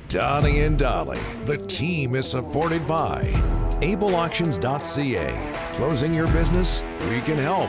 Donnie and Dolly. The team is supported by ableauctions.ca. Closing your business? We can help.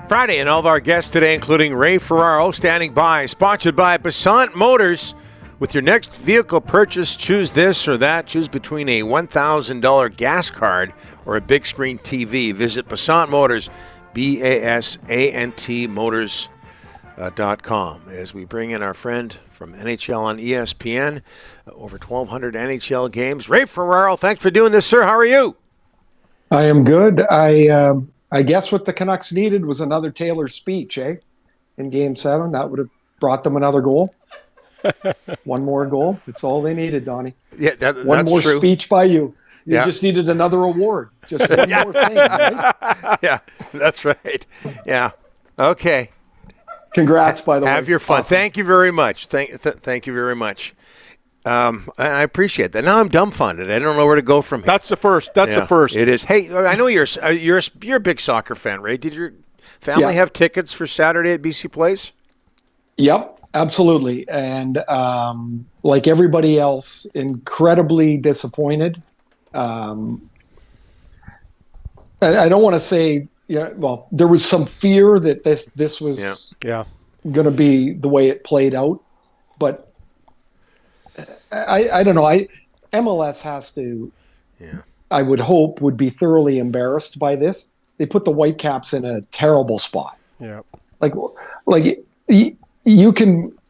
Friday, and all of our guests today, including Ray Ferraro, standing by, sponsored by Passant Motors. With your next vehicle purchase, choose this or that. Choose between a $1,000 gas card or a big screen TV. Visit Passant Motors, BASANT Motors.com. As we bring in our friend from NHL on ESPN, over 1,200 NHL games. Ray Ferraro, thanks for doing this, sir. How are you? I am good. I guess what the Canucks needed was another Taylor speech, in Game 7. That would have brought them another goal. One more goal. That's all they needed, Donnie. Yeah, that's one more true. Speech by you. You just needed another award. Just one more thing, right? Yeah, that's right. Yeah. Okay. Congrats, by the way. Have your fun. Awesome. Thank you very much. Thank you very much. I appreciate that. Now I'm dumbfounded. I don't know where to go from here. That's the first. That's the first. It is. Hey, I know you're a big soccer fan, Ray. Did your family have tickets for Saturday at BC Place? Yep, absolutely. And like everybody else, incredibly disappointed. I don't want to say, well, there was some fear that this was going to be the way it played out, but I don't know. MLS has to, I would hope, would be thoroughly embarrassed by this. They put the Whitecaps in a terrible spot. Yeah, like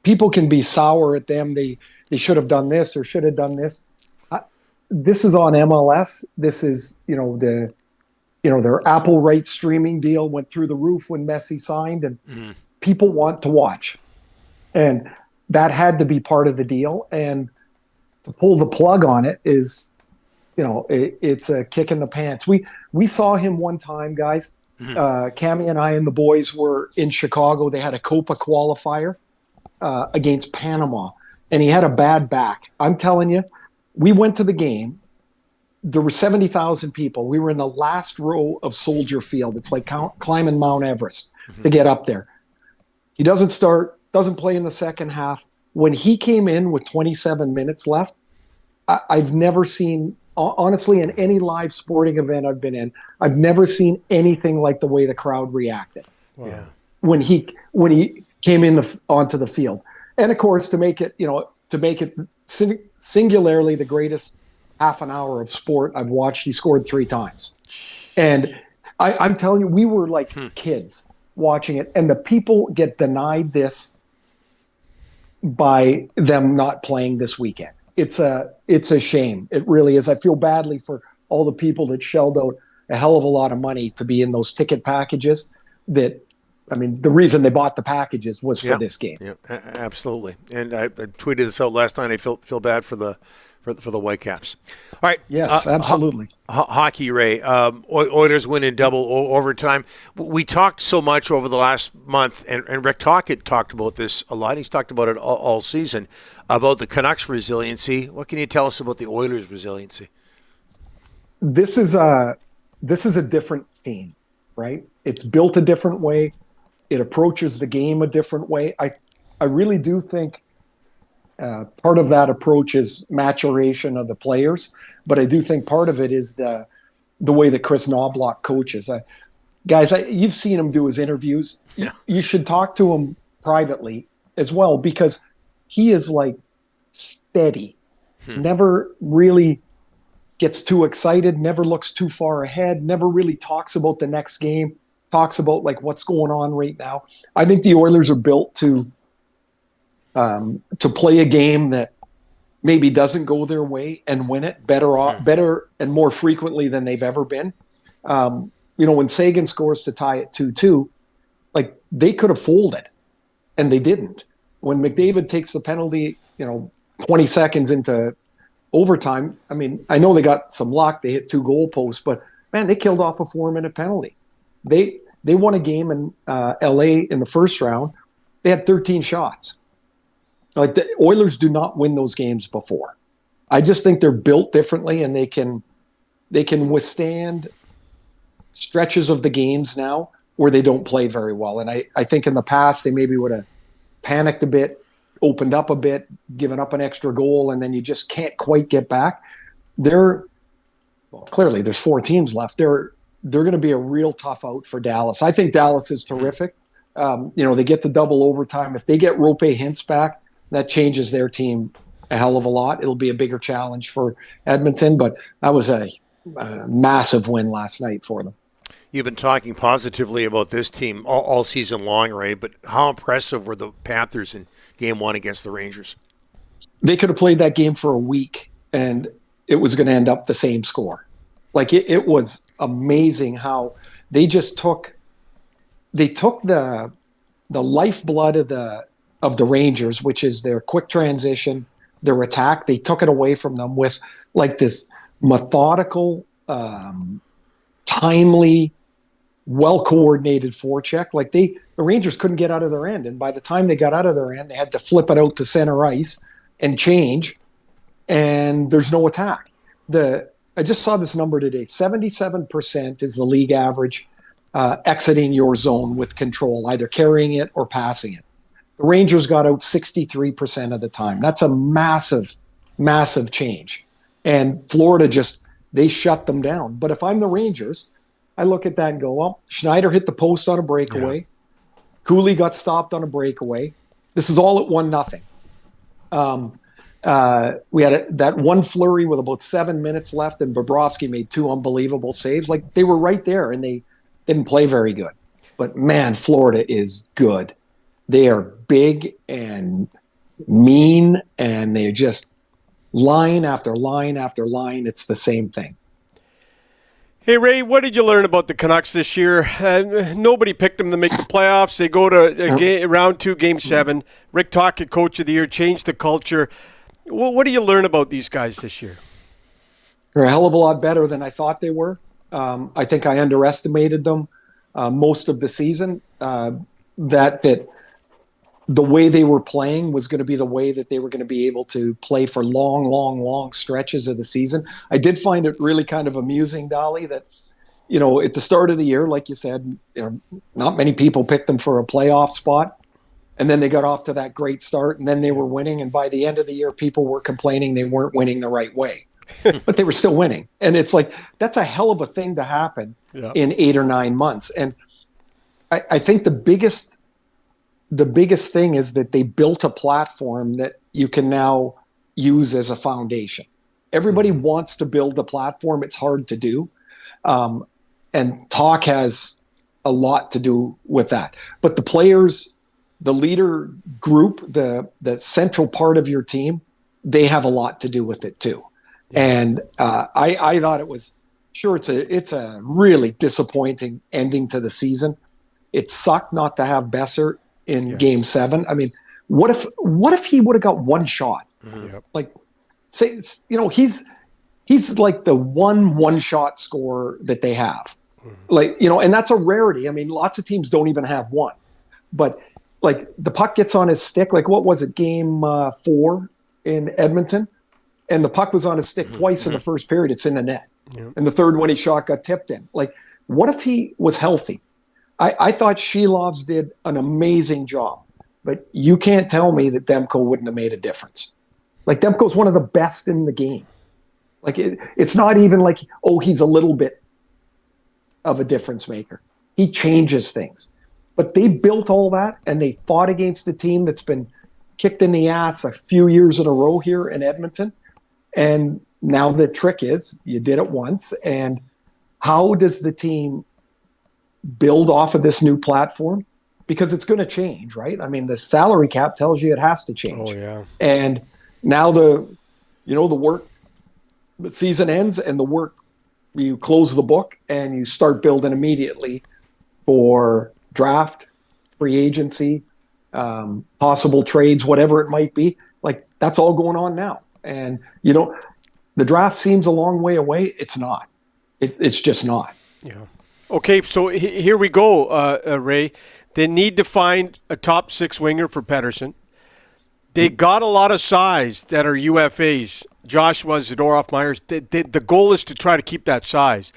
people can be sour at them. They should have done this or should have done this. This is on MLS. This is their Apple rights streaming deal went through the roof when Messi signed, and people want to watch, and that had to be part of the deal. And to pull the plug on it is, it's a kick in the pants. We saw him one time, guys. Cammy and I and the boys were in Chicago. They had a Copa qualifier against Panama, and he had a bad back. I'm telling you, we went to the game. There were 70,000 people. We were in the last row of Soldier Field. It's like climbing Mount Everest to get up there. He doesn't play in the second half. When he came in with 27 minutes left, I've never seen, honestly, in any live sporting event I've been in, I've never seen anything like the way the crowd reacted. Wow. When he came in onto the field. And of course, to make it singularly the greatest half an hour of sport I've watched, he scored 3 times. And I'm telling you, we were like kids watching it, and the people get denied this by them not playing this weekend. It's a shame. It really is. I feel badly for all the people that shelled out a hell of a lot of money to be in those ticket packages. The reason they bought the packages was for this game. Yeah, absolutely. And I tweeted this out last night. I feel bad for the Whitecaps. All right. Yes, absolutely. Hockey, Ray. Oilers win in double overtime. We talked so much over the last month, and Rick Tocchet talked about this a lot. He's talked about it all season, about the Canucks' resiliency. What can you tell us about the Oilers' resiliency? This is a different team, right? It's built a different way. It approaches the game a different way. I really do think part of that approach is maturation of the players, but I do think part of it is the way that Chris Knobloch coaches. Guys, you've seen him do his interviews. Yeah. You should talk to him privately as well, because he is like steady, never really gets too excited, never looks too far ahead, never really talks about the next game, talks about like what's going on right now. I think the Oilers are built to play a game that maybe doesn't go their way and win it better and more frequently than they've ever been. When Sagan scores to tie it 2-2, like they could have folded, and they didn't. When McDavid takes the penalty, 20 seconds into overtime, I know they got some luck. They hit 2 goalposts, but man, they killed off a 4-minute penalty. They won a game in LA in the first round. They had 13 shots. Like the Oilers do not win those games before. I just think they're built differently, and they can withstand stretches of the games now where they don't play very well. And I think in the past they maybe would have panicked a bit, opened up a bit, given up an extra goal, and then you just can't quite get back. Clearly there's 4 teams left. They're going to be a real tough out for Dallas. I think Dallas is terrific. They get to double overtime. If they get Rope Hintz back, that changes their team a hell of a lot. It'll be a bigger challenge for Edmonton, but that was a massive win last night for them. You've been talking positively about this team all season long, Ray, but how impressive were the Panthers in Game 1 against the Rangers? They could have played that game for a week, and it was going to end up the same score. Like, it was amazing how they just took the lifeblood of the Rangers, which is their quick transition, their attack. They took it away from them with like this methodical, timely, well-coordinated forecheck. Like the Rangers couldn't get out of their end. And by the time they got out of their end, they had to flip it out to center ice and change. And there's no attack. I just saw this number today. 77% is the league average exiting your zone with control, either carrying it or passing it. The Rangers got out 63% of the time. That's a massive, massive change. And Florida they shut them down. But if I'm the Rangers, I look at that and go, well, Schneider hit the post on a breakaway. Yeah. Cooley got stopped on a breakaway. This is all at 1-0. We had that one flurry with about 7 minutes left, and Bobrovsky made 2 unbelievable saves. Like, they were right there, and they didn't play very good. But, man, Florida is good. They are big and mean, and they're just line after line after line. It's the same thing. Hey, Ray, what did you learn about the Canucks this year? Nobody picked them to make the playoffs. They go to round 2, Game 7. Rick Tocchet, Coach of the Year, changed the culture. What do you learn about these guys this year? They're a hell of a lot better than I thought they were. I think I underestimated them most of the season. That the way they were playing was going to be the way that they were going to be able to play for long, long, long stretches of the season. I did find it really kind of amusing, Dolly, that, at the start of the year, like you said, not many people picked them for a playoff spot. And then they got off to that great start, and then they were winning. And by the end of the year, people were complaining they weren't winning the right way. But they were still winning. And it's like, that's a hell of a thing to happen in 8 or 9 months. And I think the biggest thing is that they built a platform that you can now use as a foundation. Everybody wants to build a platform. It's hard to do. And talk has a lot to do with that. But the players, the leader group, the central part of your team, they have a lot to do with it too. And I thought it was, sure, it's a really disappointing ending to the season. It sucked not to have Besser in Game 7. I mean, what if he would have got one shot? Mm-hmm. Like, say, he's like the one shot scorer that they have. Mm-hmm. Like, and that's a rarity. I mean, lots of teams don't even have one. But like, the puck gets on his stick. Like, what was it, Game 4 in Edmonton? And the puck was on his stick twice in the first period. It's in the net. Yeah. And the third one he shot got tipped in. Like, what if he was healthy? I thought Shilovs did an amazing job, but you can't tell me that Demko wouldn't have made a difference. Like, Demko's one of the best in the game. Like, it's not even like, he's a little bit of a difference maker. He changes things. But they built all that, and they fought against a team that's been kicked in the ass a few years in a row here in Edmonton. And now the trick is, you did it once, and how does the team build off of this new platform? Because it's going to change, right? I mean, the salary cap tells you it has to change. Oh, yeah. And now the season ends, and you close the book and you start building immediately for draft, free agency, possible trades, whatever it might be. Like, that's all going on now. And, the draft seems a long way away. It's not. It's just not. Yeah. Okay, so here we go, Ray. They need to find a top 6 winger for Pettersson. They got a lot of size that are UFAs. Joshua, Zadorov, Myers. The goal is to try to keep that size.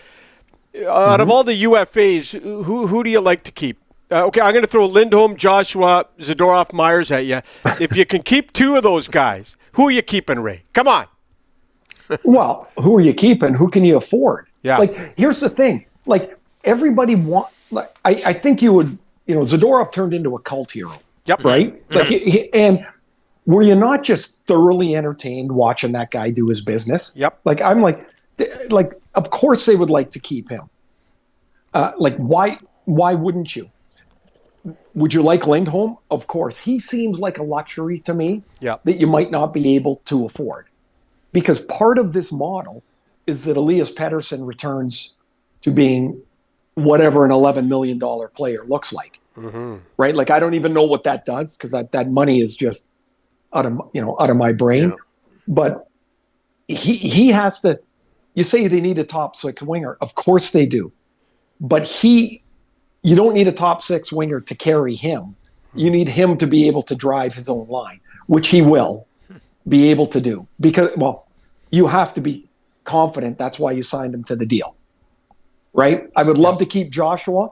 Out of all the UFAs, who do you like to keep? Okay, I'm going to throw Lindholm, Joshua, Zadorov, Myers at you. If you can keep two of those guys, who are you keeping, Ray? Come on. Well, who are you keeping? Who can you afford? Yeah. Like, here's the thing. Like, everybody I think you would, Zadorov turned into a cult hero. Yep. Right? Like, and were you not just thoroughly entertained watching that guy do his business? Yep. Like, I'm like, of course they would like to keep him. Why wouldn't you? Would you like Lindholm? Of course. He seems like a luxury to me that you might not be able to afford. Because part of this model is that Elias Pettersson returns to being whatever an $11 million player looks like. Mm-hmm. Right? Like, I don't even know what that does because that money is just out of my brain. Yeah. But he has to. You say they need a top six winger. Of course they do. But you don't need a top six winger to carry him. You need him to be able to drive his own line, which he will be able to do. Because, you have to be confident. That's why you signed him to the deal. Right? I would love to keep Joshua.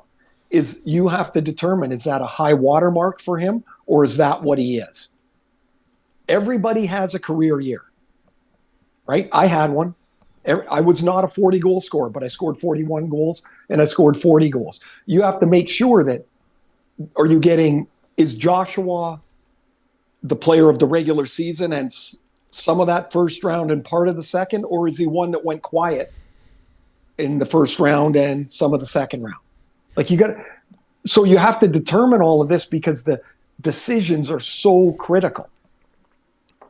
You have to determine, is that a high watermark for him or is that what he is? Everybody has a career year. Right? I had one. I was not a 40-goal scorer, but I scored 41 goals and I scored 40 goals. You have to make sure that, is Joshua the player of the regular season and some of that first round and part of the second, or is he one that went quiet in the first round and some of the second round? Like, so you have to determine all of this because the decisions are so critical.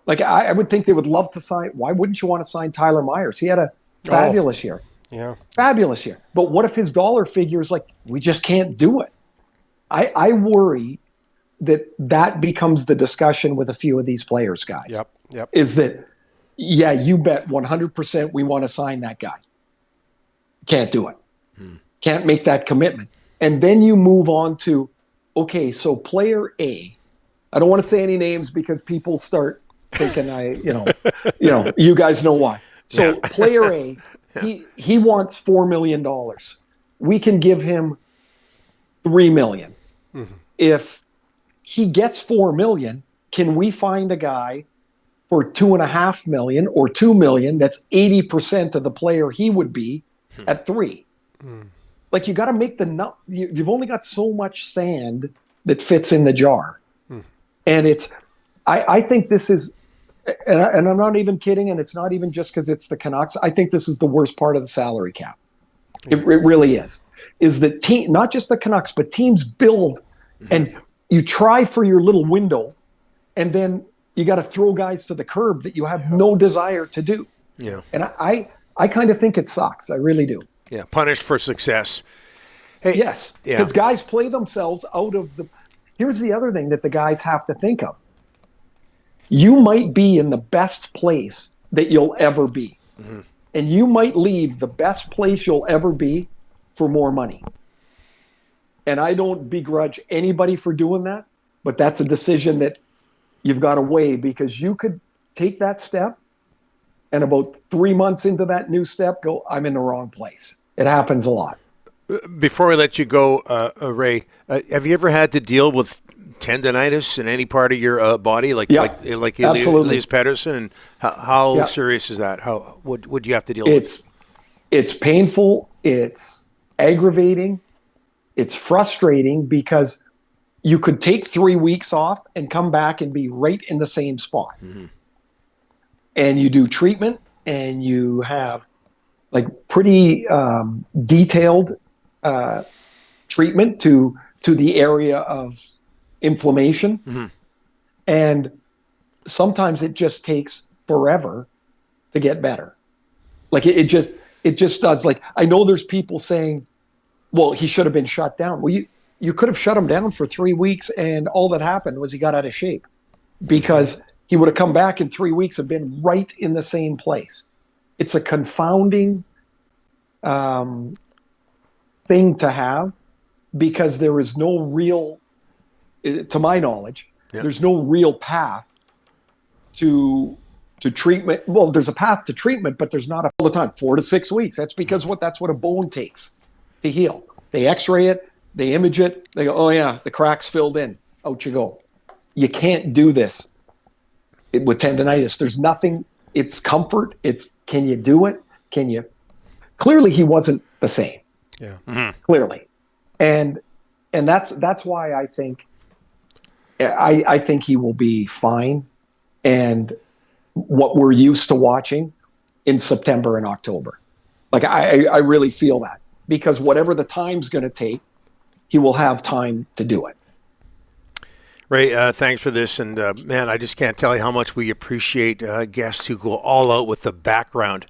Like, I would think they would love to sign. Why wouldn't you want to sign Tyler Myers? He had a fabulous year. Yeah. Fabulous year. But what if his dollar figure is like, we just can't do it? I worry that becomes the discussion with a few of these players, guys. Yep. Is that, you bet 100% we want to sign that guy. Can't do it. Can't make that commitment. And then you move on to, okay, so player A, I don't want to say any names because people start thinking you guys know why. So player A, he wants $4 million. We can give him $3 million. Mm-hmm. If he gets $4 million, can we find a guy for $2.5 million or $2 million that's 80% of the player he would be at $3 million? Like, you got to make you've only got so much sand that fits in the jar. And I think this is, and I'm not even kidding, and it's not even just because it's the Canucks. I think this is the worst part of the salary cap. It really is. Is that not just the Canucks, but teams build and you try for your little window, and then you got to throw guys to the curb that you have no desire to do. Yeah. And I kind of think it sucks. I really do. Yeah, punished for success. Hey, yes, because guys play themselves out of the. Here's the other thing that the guys have to think of. You might be in the best place that you'll ever be. Mm-hmm. And you might leave the best place you'll ever be for more money. And I don't begrudge anybody for doing that, but that's a decision that you've got to weigh, because you could take that step and about 3 months into that new step go, I'm in the wrong place. It happens a lot. Before we let you go, Ray, have you ever had to deal with tendonitis in any part of your body, like Elias Pettersson? And how serious is that? How would you have to deal with? It's painful. It's aggravating. It's frustrating because you could take 3 weeks off and come back and be right in the same spot. Mm-hmm. And you do treatment, and you have like pretty detailed treatment to the area of inflammation. Mm-hmm. And sometimes it just takes forever to get better. Like it just does. Like, I know there's people saying, well, he should have been shut down. Well, you could have shut him down for 3 weeks, and all that happened was he got out of shape, because he would have come back in 3 weeks and been right in the same place. It's a confounding thing to have, because there is no real, to my knowledge, there's no real path to treatment. Well, there's a path to treatment, but there's not all the time. 4 to 6 weeks. That's because that's what a bone takes. to heal. They x-ray it, they image it, they go, oh yeah, the crack's filled in. Out you go. You can't do this with tendonitis. There's nothing, it's comfort. It's, can you do it? Can you? Clearly he wasn't the same. Yeah. Mm-hmm. Clearly. And that's why I think he will be fine. And what we're used to watching in September and October. Like I really feel that, because whatever the time's going to take, he will have time to do it. Ray, thanks for this. And man, I just can't tell you how much we appreciate guests who go all out with the background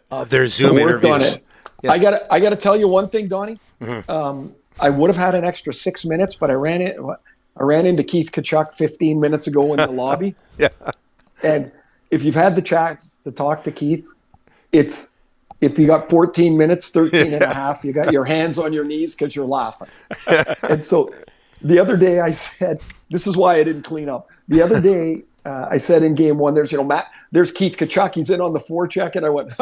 of their Zoom interviews. Yeah. I gotta tell you one thing, Donnie. Mm-hmm. I would have had an extra 6 minutes, but I ran into Keith Tkachuk 15 minutes ago in the lobby. Yeah. And if you've had the chance to talk to Keith, it's, if you got 14 minutes, 13 and a half, you got your hands on your knees because you're laughing. And so the other day I said, this is why I didn't clean up. The other day I said in game one, there's Keith Tkachuk. He's in on the forecheck. And I went,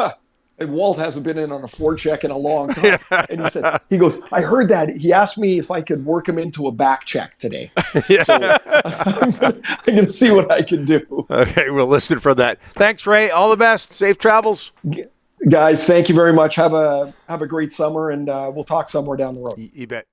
and Walt hasn't been in on a forecheck in a long time. And he goes, I heard that. He asked me if I could work him into a back check today. Yeah. So I'm going to see what I can do. Okay, we'll listen for that. Thanks, Ray. All the best. Safe travels. Guys, thank you very much. Have a great summer, and we'll talk somewhere down the road. You bet.